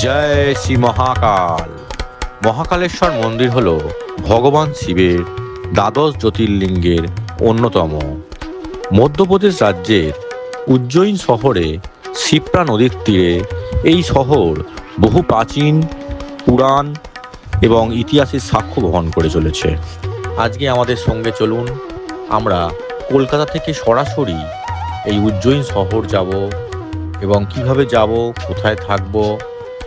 জয় শ্রী মহাকাল। মহাকালেশ্বর মন্দির হল ভগবান শিবের দ্বাদশ জ্যোতির্লিঙ্গের অন্যতম। মধ্যপ্রদেশ রাজ্যের উজ্জয়িন শহরে শিপ্রা নদীর তীরে এই শহর বহু প্রাচীন পুরাণ এবং ইতিহাসের সাক্ষ্য বহন করে চলেছে। আজকে আমাদের সঙ্গে চলুন, আমরা কলকাতা থেকে সরাসরি এই উজ্জয়িন শহর যাব এবং কিভাবে যাব, কোথায় থাকব,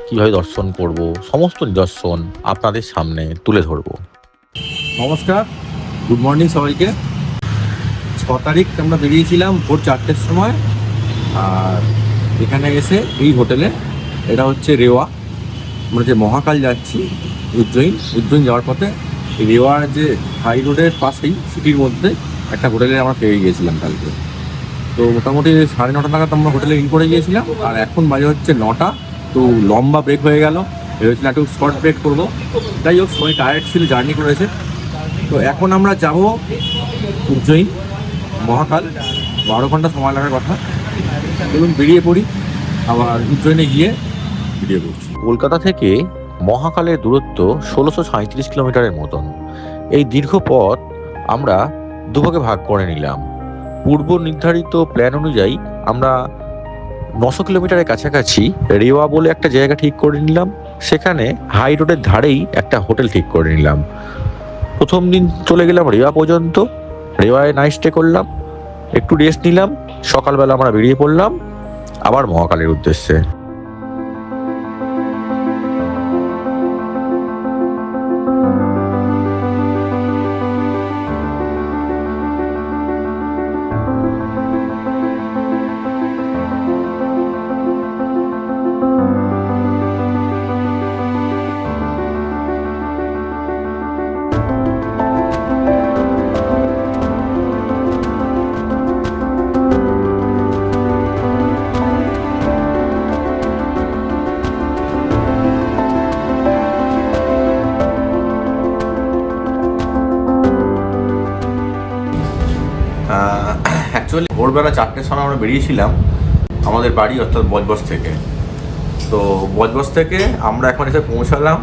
কিভাবে দর্শন করব, সমস্ত নিদর্শন আপনাদের সামনে তুলে ধরব। নমস্কার, গুড মর্নিং সবাইকে। 6 তারিখ আমরা বেরিয়েছিলাম ভোর 4টের সময়। আর এখানে এসে এই হোটেলে, এটা হচ্ছে রেওয়া, আমরা যে মহাকাল যাচ্ছি উজ্জয়িন যাওয়ার পথে রেওয়ার যে হাই রোডের পাশেই সিটির মধ্যে একটা হোটেলে আমরা পেয়ে গিয়েছিলাম কালকে। তো মোটামুটি 9:30 নাগাদ আমরা হোটেলে ইন করে গিয়েছিলাম। আর এখন বাজে হচ্ছে 9টা। তো লম্বা ব্রেক হয়ে গেল, ভেবেছিলাম একটু শর্ট ব্রেক করবো। যাই হোক, সবাই টায়ার্ড ছিল, জার্নি করেছে। তো এখন আমরা যাব উজ্জয়িন মহাকাল। 12 ঘন্টা সময় লাগার কথা। চলুন বেরিয়ে পড়ি, আবার উজ্জয়িনে গিয়ে ভিডিও করছি। কলকাতা থেকে মহাকালের দূরত্ব 1637 কিলোমিটারের মতন। এই দীর্ঘ পথ আমরা দুভাগে ভাগ করে নিলাম। পূর্ব নির্ধারিত প্ল্যান অনুযায়ী আমরা 900 কিলোমিটারের কাছাকাছি রেওয়া বলে একটা জায়গা ঠিক করে নিলাম। সেখানে হাই রোডের ধারেই একটা হোটেল ঠিক করে নিলাম। প্রথম দিন চলে গেলাম রেওয়া পর্যন্ত। রেওয়ায় নাইট স্টে করলাম, একটু রেস্ট নিলাম। সকালবেলা আমরা বেরিয়ে পড়লাম আবার মহাকালের উদ্দেশ্যে। অ্যাকচুয়ালি ভোরবেলা 4টের সময় আমরা বেরিয়েছিলাম আমাদের বাড়ি, অর্থাৎ বজবজ থেকে। তো বজবজ থেকে আমরা এখন এসে পৌঁছালাম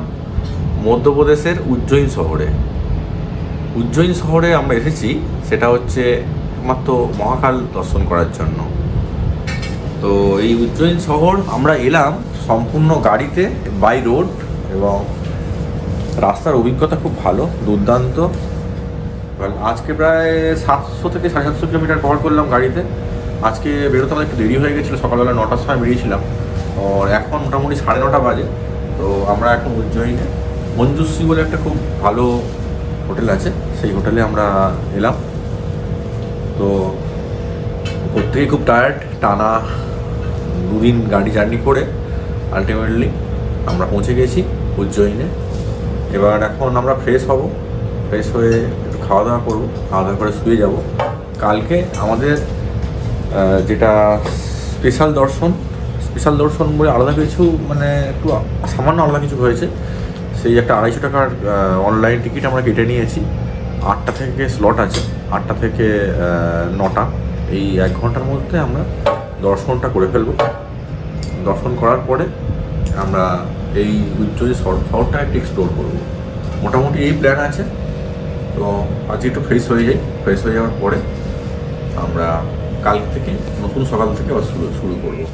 মধ্যপ্রদেশের উজ্জয়িন শহরে। উজ্জয়িন শহরে আমরা এসেছি, সেটা হচ্ছে একমাত্র মহাকাল দর্শন করার জন্য। তো এই উজ্জয়িন শহর আমরা এলাম সম্পূর্ণ গাড়িতে, বাই রোড, এবং রাস্তার অভিজ্ঞতা খুব ভালো, দুর্দান্ত। আজকে প্রায় 700 থেকে 750 কিলোমিটার কভার করলাম গাড়িতে। আজকে বেরোতে আমাদের একটু দেরি হয়ে গেছিলো, সকালবেলা 9টার সময় বেরিয়েছিলাম। আর এখন মোটামুটি 9:30 বাজে। তো আমরা এখন উজ্জয়িনে মঞ্জুশ্রী বলে একটা খুব ভালো হোটেল আছে, সেই হোটেলে আমরা এলাম। তো প্রত্যেকে খুব টায়ার্ড, টানা 2 দিন গাড়ি জার্নি করে আলটিমেটলি আমরা পৌঁছে গেছি উজ্জয়িনে। এবার এখন আমরা ফ্রেশ হব, ফ্রেশ হয়ে একটু খাওয়া দাওয়া করবো, খাওয়া দাওয়া করে শুয়ে যাব। কালকে আমাদের যেটা স্পেশাল দর্শন বলে আলাদা কিছু, মানে একটু সামান্য আলাদা কিছু হয়েছে। সেই একটা 250 টাকার অনলাইন টিকিট আমরা কেটে নিয়েছি। 8টা থেকে স্লট আছে, 8টা থেকে 9টা। এই 1 ঘন্টার মধ্যে আমরা দর্শনটা করে ফেলবো। দর্শন করার পরে আমরা এই উজ্জয়িন শহরটা একটু এক্সপ্লোর করবো। মোটামুটি এই প্ল্যান আছে। তো আজকে একটু ফ্রেশ হয়ে যাই, ফ্রেশ হয়ে যাওয়ার পরে আমরা কাল থেকে নতুন সকাল থেকে আবার শুরু করবো।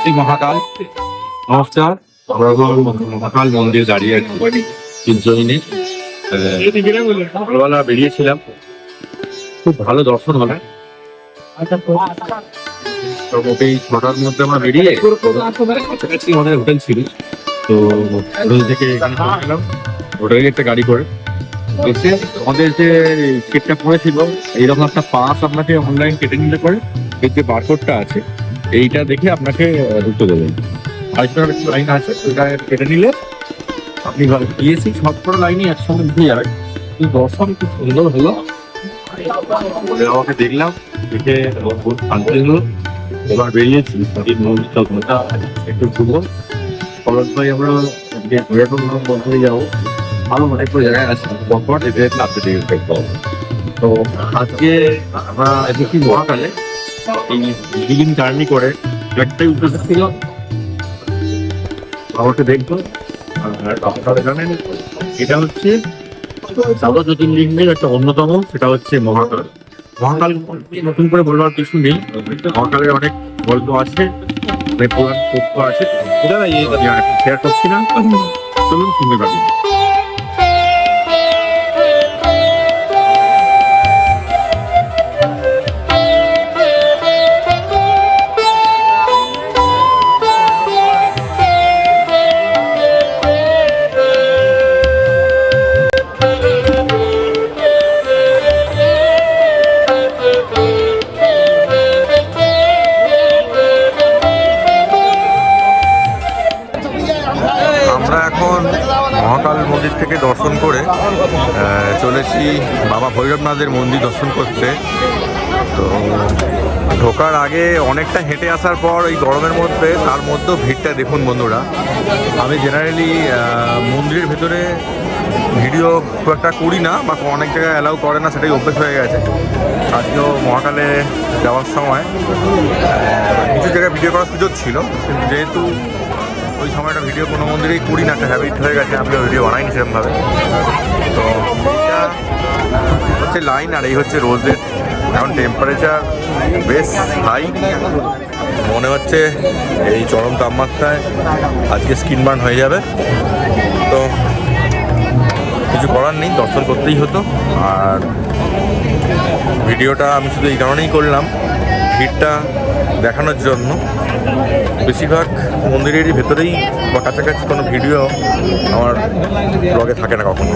শ্রী মহাকাল, নমস্কার। আমরা মহাকাল মন্দির দাঁড়িয়ে আছি উজ্জয়িনে। সকালবেলা বেরিয়েছিলাম, খুব ভালো দর্শন হলো। মোটামুটি 6টার মধ্যে আমরা বেরিয়ে কাছাকাছি আমাদের হোটেল ছিল। তো হোটেল থেকে এখানে পৌঁছলাম, হোটেলে একটা গাড়ি করে এসে আমাদের যে সিটটা পড়েছিল, এইরকম একটা পাস আপনাকে অনলাইন কেটে নিলে পরে এর যে বারকোডটা আছে, এইটা দেখে আপনাকে ঢুকতে দেবেন। আরেকটা লাইন আছে, ওইটা কেটে নিলে আপনি গিয়েছি সবকটা লাইনই একসঙ্গে ঢুকে যাবে। কিন্তু দর্শন খুব সুন্দর হলো, আমাকে দেখলাম, দেখে খুব শান্তি হলো। এবার বেরিয়েছি এই মন্দিরটা একটু ঘুরবো। খরচ ভাই আমরা বন্ধ হয়ে যাবো, ভালো অনেক জায়গায় আছে পরপর এদের আপডেট দেখবো। তো আজকে আমরা এসেছি মহাকালে, এই দুদিন জার্নি করে একটাই উদ্দেশ্য ছিল আমাকে দেখবো। আর আপনারা জানেন এটা হচ্ছে সাউথ জ্যোতির্লিঙ্গের একটা অন্যতম, সেটা হচ্ছে মহাকাল। মহাকাল নতুন করে বলবার কিছু নেই, মহাকালের অনেক গল্প আছে, অনেক প্রধান তথ্য আছে, এটা শেয়ার করছি না, চলুন শুনতে পারি। আমরা এখন মহাকাল মন্দির থেকে দর্শন করে চলেছি বাবা ভৈরবনাথের মন্দির দর্শন করতে। তো ঢোকার আগে অনেকটা হেঁটে আসার পর এই গরমের মধ্যে, তার মধ্যেও ভিড়টা দেখুন বন্ধুরা। আমি জেনারেলি মন্দিরের ভেতরে ভিডিও খুব একটা করি না, বা অনেক জায়গায় অ্যালাউ করে না, সেটাই অভ্যেস হয়ে গেছে। আজকেও মহাকালে যাওয়ার সময় কিছু জায়গায় ভিডিও করার সুযোগ ছিল, কিন্তু যেহেতু ওই সময়টা ভিডিও কোনো মন্দিরেই করি না, একটা হ্যাবিট হয়ে গেছে, আমিও ভিডিও বানাইনি সেরকমভাবে। তো এটা হচ্ছে লাইন, আর এই হচ্ছে রোদের। এখন টেম্পারেচার বেশ হাই, মনে হচ্ছে এই চরম তাপমাত্রায় আজকে স্কিন বার্ন হয়ে যাবে। তো কিছু করার নেই, দর্শন করতেই হতো। আর ভিডিওটা আমি শুধু এই কারণেই করলাম, ভিড়টা দেখানোর জন্য। বেশিরভাগ মন্দিরেরই ভেতরেই বা কাছাকাছি কোনো ভিডিও আমার ব্লগে থাকে না কখনো।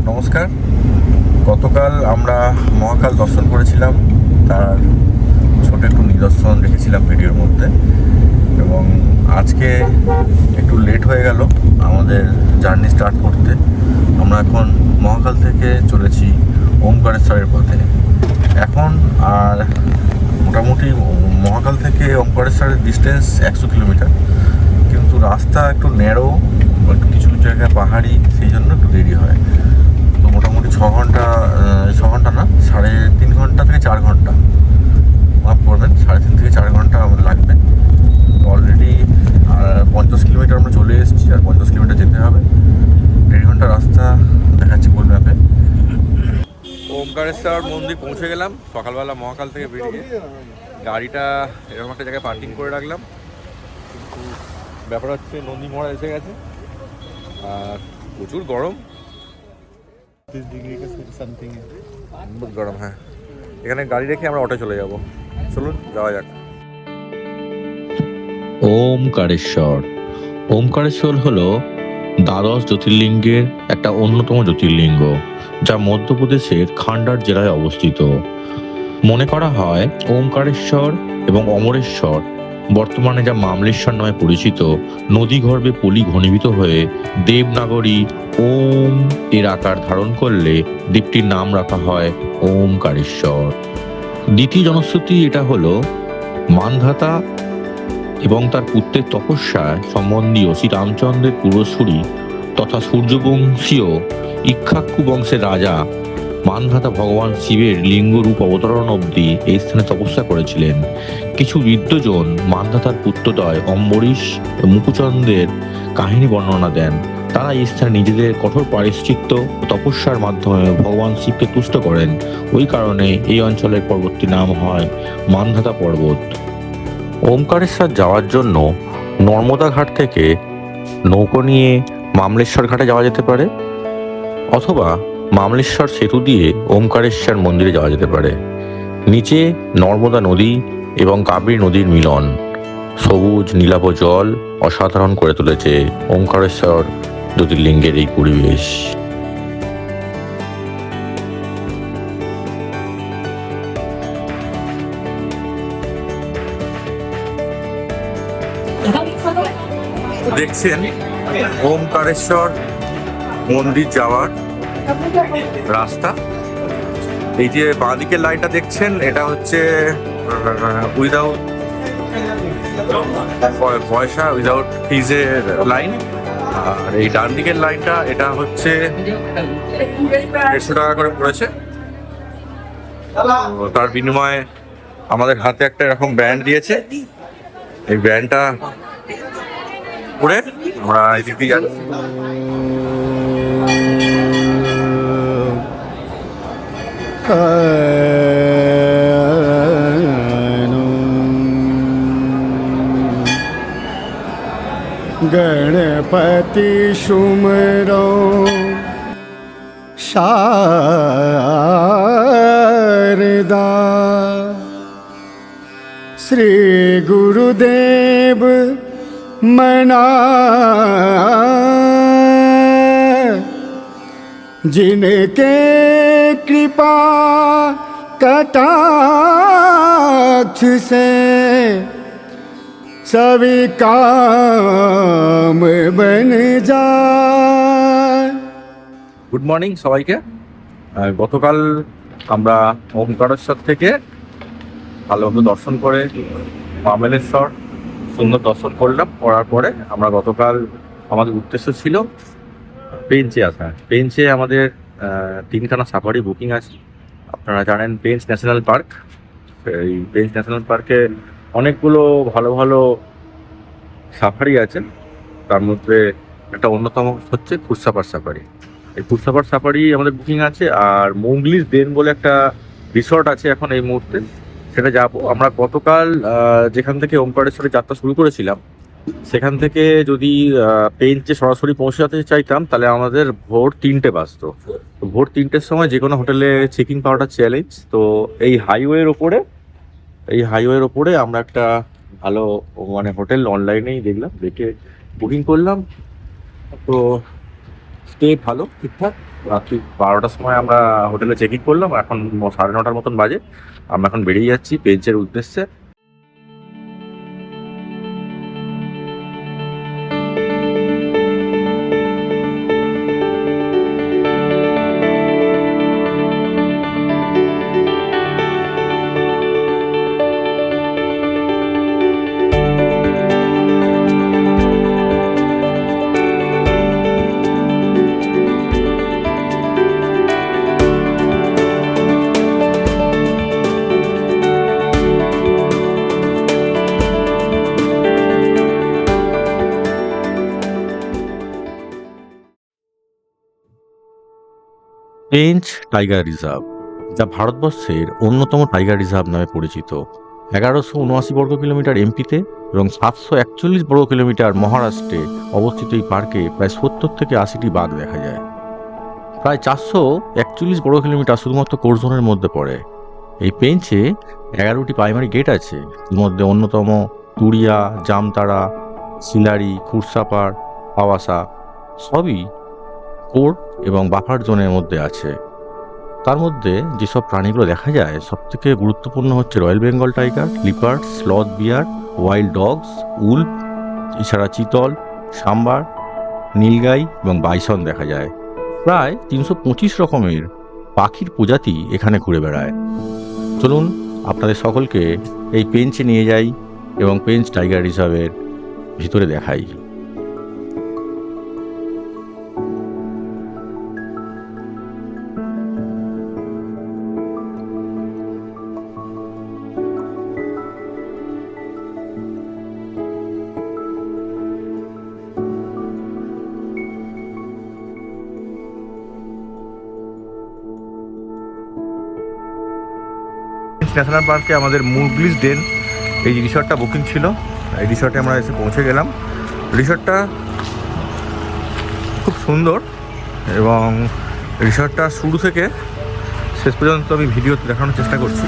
নমস্কার। গতকাল আমরা মহাকাল দর্শন করেছিলাম, তার ছোট একটু নিদর্শন রেখেছিলাম ভিডিওর মধ্যে। এবং আজকে একটু লেট হয়ে গেল আমাদের জার্নি স্টার্ট করতে। আমরা এখন মহাকাল থেকে চলেছি ওমকারেশ্বরের পথে। এখন আর মোটামুটি মহাকাল থেকে ওমকারেশ্বরের ডিস্টেন্স 100 কিলোমিটার, কিন্তু রাস্তা একটু ন্যারো, একটু কিছু কিছু জায়গায় পাহাড়ি, সেই জন্য একটু দেরি হয়। তো মোটামুটি 6 ঘন্টা না, 3.5 ঘন্টা থেকে 4 ঘন্টা, মাফ করবেন, 3.5 থেকে 4 ঘন্টা আমাদের লাগবে। অলরেডি 50 কিলোমিটার আমরা চলে এসেছি, আর 50 কিলোমিটার যেতে হবে। 1.5 ঘন্টা রাস্তা দেখাচ্ছি গুগল ম্যাপে। ওমকারেশ্বর মন্দির পৌঁছে গেলাম সকালবেলা মহাকাল থেকে বেরিয়ে। গাড়িটা এরকম একটা জায়গায় পার্কিং করে রাখলাম, কিন্তু ব্যাপার হচ্ছে নন্দী মহারাজ এসে গেছে, আর প্রচুর গরম, বহুত গরম। হ্যাঁ, এখানে গাড়ি রেখে আমরা অটো চলে যাব। চলুন যাওয়া যাক। ওমকারেশ্বর। ওমকারেশ্বর হলো দ্বাদশ জ্যোতির্লিঙ্গের একটা অন্যতম জ্যোতির্লিঙ্গ, যা মধ্যপ্রদেশের খান্ডার জেলায় অবস্থিত। মনে করা হয় ওমকারেশ্বর এবং অমরেশ্বর, বর্তমানে যা মামলেশ্বর নামে পরিচিত, নদীগর্ভে পলি ঘনীভূত হয়ে দেবনাগরী ওম এর আকার ধারণ করলে দ্বীপটির নাম রাখা হয় ওমকারেশ্বর। দ্বিতীয় জনশ্রুতি এটা হলো মানধাতা এবং তার পুত্রের তপস্যায় সম্বন্ধীয় শ্রীরামচন্দ্রের পূর্বসূরি তথা সূর্যবংশীয় ইক্ষ্বাকু বংশের রাজা মানধাতা ভগবান শিবের লিঙ্গরূপ অবতরণ অবধি এই স্থানে তপস্যা করেছিলেন। কিছু বিদ্বজন মানধাতার পুত্রদ্বয় অম্বরীশ ও মুকুচন্দ্রের কাহিনী বর্ণনা দেন। তারা এই স্থানে নিজেদের কঠোর পারিশ্চিত্ত ও তপস্যার মাধ্যমে ভগবান শিবকে তুষ্ট করেন। ওই কারণে এই অঞ্চলের পর্বতটির নাম হয় মানধাতা পর্বত। ওমকারেশ্বর যাওয়ার জন্য নর্মদা ঘাট থেকে নৌকো নিয়ে মামলেশ্বর ঘাটে যাওয়া যেতে পারে, অথবা মামলেশ্বর সেতু দিয়ে ওমকারেশ্বর মন্দিরে যাওয়া যেতে পারে। নিচে নর্মদা নদী এবং কাবেরী নদীর মিলন, সবুজ নীলাভ জল অসাধারণ করে তুলেছে ওমকারেশ্বর জ্যোতির্লিঙ্গের এই পরিবেশ। দেখছেন ওমকারেশ্বর মন্দির যাওয়ার রাস্তা। এই যে বাঁদিকের লাইনটা দেখছেন, এটা হচ্ছে উইদাউট পয়সা, উইদাউট ফিজের লাইন। আর এই ডান দিকের লাইনটা, এটা হচ্ছে 150 টাকা করে পড়েছে। তো তার বিনিময়ে আমাদের হাতে একটা এরকম ব্যান্ড দিয়েছে। এই ব্যান্ডটা পরে আমরা এদিক দিয়ে যাচ্ছি। गणपति सुमरो शारदा, श्री गुरुदेव मना जिनके कृपा कटाक्ष से सभी काम बन जाए। গুড মর্নিং সবাইকে। গতকাল আমরা ওমকারেশ্বর থেকে ভালোভাবে দর্শন করে মামলেশ্বর সুন্দর দর্শন করলাম। করার পরে আমরা গতকাল আমাদের উদ্দেশ্য ছিল পেঞ্চে আসা। পেঞ্চে আমাদের 3খানা সাফারি বুকিং আছে। আপনারা জানেন পেঞ্চ ন্যাশনাল পার্ক, এই পেঞ্চ ন্যাশনাল পার্কে অনেকগুলো ভালো ভালো সাফারি আছে। তার মধ্যে একটা অন্যতম হচ্ছে খুরসাপাড় সাফারি। এই খুরসাপাড় সাফারি আমাদের বুকিং আছে। আর মোগলিস ডেন বলে একটা রিসর্ট আছে এখন এই মুহূর্তে, সেটা যাব আমরা। গতকাল যেখান থেকে ওমকারেশ্বরের যাত্রা শুরু করেছিলাম, সেখান থেকে যদি পেঞ্চে সরাসরি পৌঁছাতে চাইতাম তাহলে আমাদের ভোর 3টে বাজতো। তো ভোর 3টের সময় যে কোনো হোটেলে চেকিং পাওয়াটা চ্যালেঞ্জ। তো এই হাইওয়ের ওপরে আমরা একটা ভালো হোটেল অনলাইনেই দেখলাম, দেখে বুকিং করলাম। তো স্টে ভালো, ঠিকঠাক। রাত্রি 12টার সময় আমরা হোটেলে চেকিং করলাম। এখন 9:30 মতন বাজে। আমরা এখন বেরিয়ে যাচ্ছি পেঞ্চের উদ্দেশ্যে। পেঞ্চ টাইগার রিজার্ভ, যা ভারতবর্ষের অন্যতম টাইগার রিজার্ভ নামে পরিচিত। 1179 বর্গ কিলোমিটার এমপিতে এবং 741 বর্গ কিলোমিটার মহারাষ্ট্রে অবস্থিত এই পার্কে প্রায় 70 থেকে 80টি বাঘ দেখা যায়। প্রায় 441 বর্গ কিলোমিটার শুধুমাত্র কোর জোনের মধ্যে পড়ে। এই পেঞ্চে 11টি প্রাইমারি গেট আছে, এর মধ্যে অন্যতম তুরিয়া, জামতারা, সিলারি, খুরসাপাড়, পাওয়াসা সবই কোর এবং বাফার জোনের মধ্যে আছে। তার মধ্যে যেসব প্রাণীগুলো দেখা যায় সবথেকে গুরুত্বপূর্ণ হচ্ছে royal Bengal tiger, leopard, sloth bear, wild dogs, wolf, এছাড়া চিতল, সাম্বার, নীলগাই এবং বাইসন দেখা যায়। প্রায় 325 রকমের পাখির প্রজাতি এখানে ঘুরে বেড়ায়। চলুন আপনাদের সকলকে এই পেঞ্চে নিয়ে যাই এবং পেঞ্চ টাইগার রিজার্ভের ভিতরে দেখাই। ন্যাশনাল পার্কে আমাদের মুগলিস ডেন এই রিসর্টটা বুকিং ছিল। এই রিসর্টে আমরা এসে পৌঁছে গেলাম। রিসর্টটা খুব সুন্দর এবং রিসর্টটা শুরু থেকে শেষ পর্যন্ত আমি ভিডিওতে দেখানোর চেষ্টা করছি।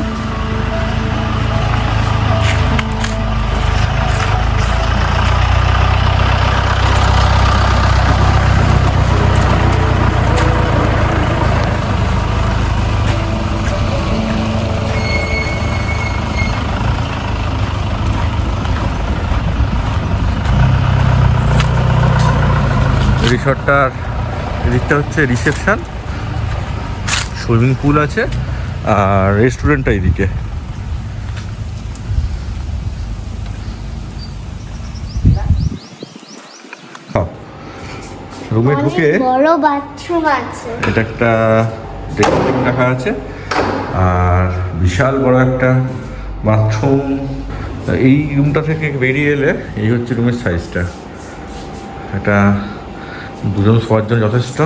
রিসর্টটার এদিকটা হচ্ছে রিসেপশন, সুইমিং পুল আছে আর রেস্টুরেন্টটা এদিকে। রুমে ঢুকে বড় বাথরুম আছে, এটা একটা ড্রেসিং রাখা আছে আর বিশাল বড় একটা বাথরুম। এই রুমটা থেকে বেরিয়ে এলে এই হচ্ছে রুমের সাইজটা। এটা দুজন শোয়ার জন্য যথেষ্ট।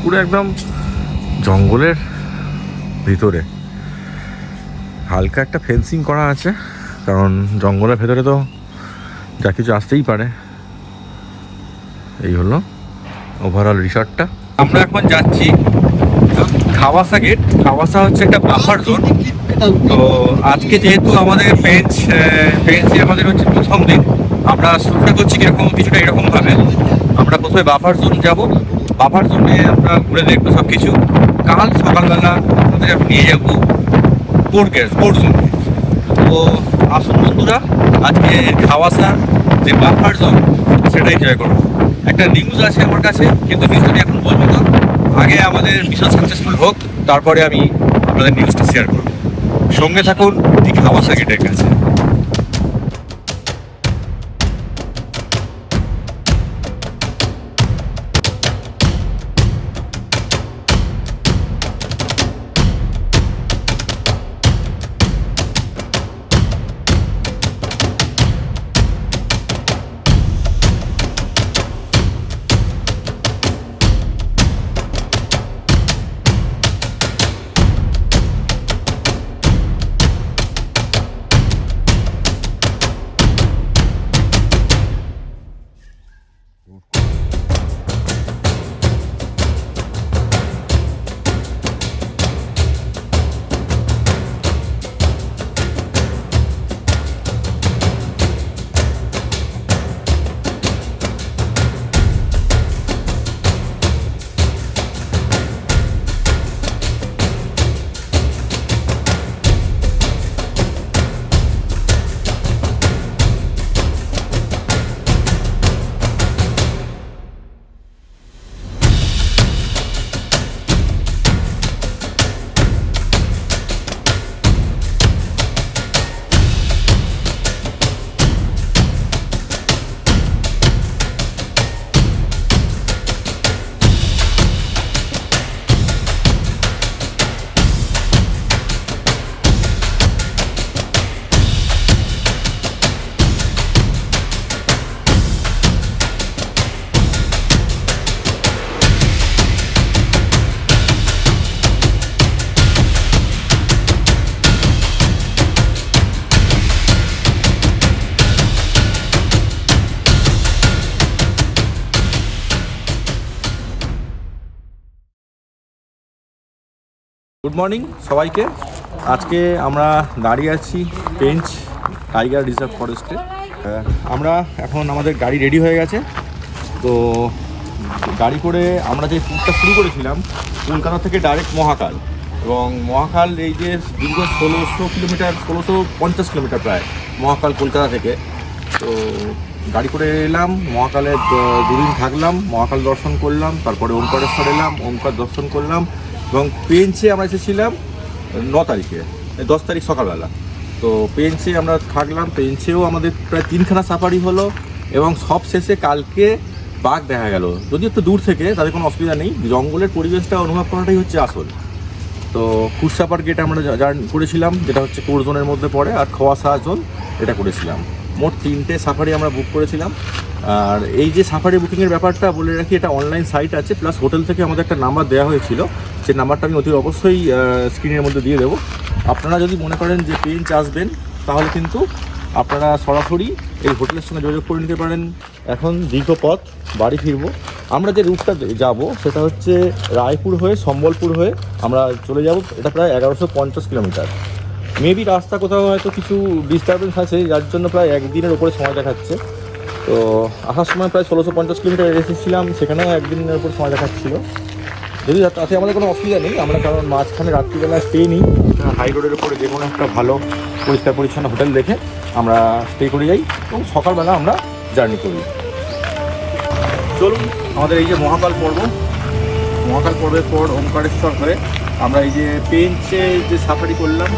পুরো একদম জঙ্গলের ভিতরে, হালকা একটা ফেন্সিং করা আছে, কারণ জঙ্গলের ভেতরে তো যা কিছু আসতেই পারে। এই হলো ওভারঅল রিসর্টটা। আমরা এখন যাচ্ছি খাওয়াসা গেট। খাওয়াসা হচ্ছে একটা বাফার জোন। তো আজকে যেহেতু আমাদের পেঞ্চে আমাদের হচ্ছে প্রথম দিন, আমরা শুরুটা করছি কিরকম, কিছুটা এরকমভাবে। আমরা প্রথমে বাফার জোন যাব, বাফার জোনে আমরা ঘুরে দেখবো সব কিছু। কাল সকালবেলা আমাদের নিয়ে যাবো স্পোর্টস জোন। তো আসুন বন্ধুরা, আজকে খাওয়াসার যে বাফার জোন সেটা এনজয় করবো। একটা নিউজ আছে আমার কাছে, কিন্তু নিউজটা আমি এখন বলবো না। আগে আমাদের মিশন সাকসেসফুল হোক, তারপরে আমি আপনাদের নিউজটা শেয়ার করবো। সঙ্গে থাকুন এই খাওয়াসা গেটের কাছে। গুড মর্নিং সবাইকে। আজকে আমরা দাঁড়িয়ে আছি পেঞ্চ টাইগার রিজার্ভ ফরেস্টে। আমরা এখন আমাদের গাড়ি রেডি হয়ে গেছে। তো গাড়ি করে আমরা যে ট্যুরটা শুরু করেছিলাম কলকাতা থেকে ডাইরেক্ট মহাকাল, এবং মহাকাল এই যে দীর্ঘ 1600 কিলোমিটার, 1650 কিলোমিটার প্রায় মহাকাল কলকাতা থেকে। তো গাড়ি করে এলাম মহাকালে, দুদিন থাকলাম, মহাকাল দর্শন করলাম, তারপরে ওমকারেশ্বর এলাম, ওমকার দর্শন করলাম, এবং পেঞ্চে আমরা এসেছিলাম 9 তারিখে, 10 তারিখ সকালবেলা। তো পেঞ্চে আমরা থাকলাম, পেঞ্চেও আমাদের প্রায় 3খানা সাফারি হলো, এবং সব শেষে কালকে বাঘ দেখা গেল। যদি একটু দূর থেকে, তাদের কোনো অসুবিধা নেই, জঙ্গলের পরিবেশটা অনুভব করাটাই হচ্ছে আসল। তো খুরসাপাড় গেট আমরা করেছিলাম, যেটা হচ্ছে কোর জোনের মধ্যে পড়ে, আর খাওয়াসা জোন এটা করেছিলাম। মোট 3টে সাফারি আমরা বুক করেছিলাম। আর এই যে সাফারি বুকিংয়ের ব্যাপারটা বলে রাখি, এটা অনলাইন সাইট আছে, প্লাস হোটেল থেকে আমাদের একটা নাম্বার দেওয়া হয়েছিল, সেই নাম্বারটা আমি অতি অবশ্যই স্ক্রিনের মধ্যে দিয়ে দেবো। আপনারা যদি মনে করেন যে পেঞ্চ আসবেন, তাহলে কিন্তু আপনারা সরাসরি এই হোটেলের সঙ্গে যোগাযোগ করে নিতে পারেন। এখন দীর্ঘ পথ বাড়ি ফিরবো, আমরা যে রুটটা যাব সেটা হচ্ছে রায়পুর হয়ে সম্বলপুর হয়ে আমরা চলে যাব, এটা প্রায় 1150 কিলোমিটার। মেবি রাস্তা কোথাও হয়তো কিছু ডিস্টারবেন্স আছে, যার জন্য প্রায় একদিনের ওপরে সময় দেখাচ্ছে। তো আসার সময় প্রায় 1650 কিলোমিটার এসেছিলাম, সেখানেও একদিনের ওপর সময় দেখাচ্ছিল। যদি তাতে আমাদের কোনো অসুবিধা নেই, আমরা কারণ মাঝখানে রাত্রিবেলা স্টে নিই, হাই রোডের উপরে যে কোনো একটা ভালো পরিষ্কার পরিচ্ছন্ন হোটেল দেখে আমরা স্টে করে যাই এবং সকালবেলা আমরা জার্নি করি। চলুন, আমাদের এই যে মহাকাল পর্বের পর ওমকারেশ্বর হয়ে আমরা এই যে পেঞ্চে যে সাফারি করলাম,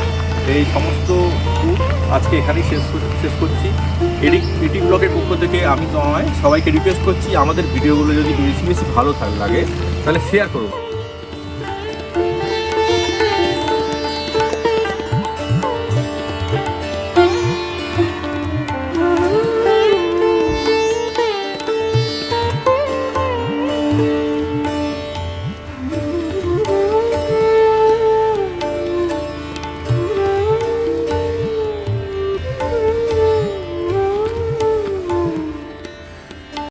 এই সমস্ত ট্যুর আজকে এখানেই শেষ করছি। এডি ব্লগের পক্ষ থেকে আমি সবাইকে রিকোয়েস্ট করছি, আমাদের ভিডিওগুলো যদি বেশি ভালো লাগে তাহলে শেয়ার করুন।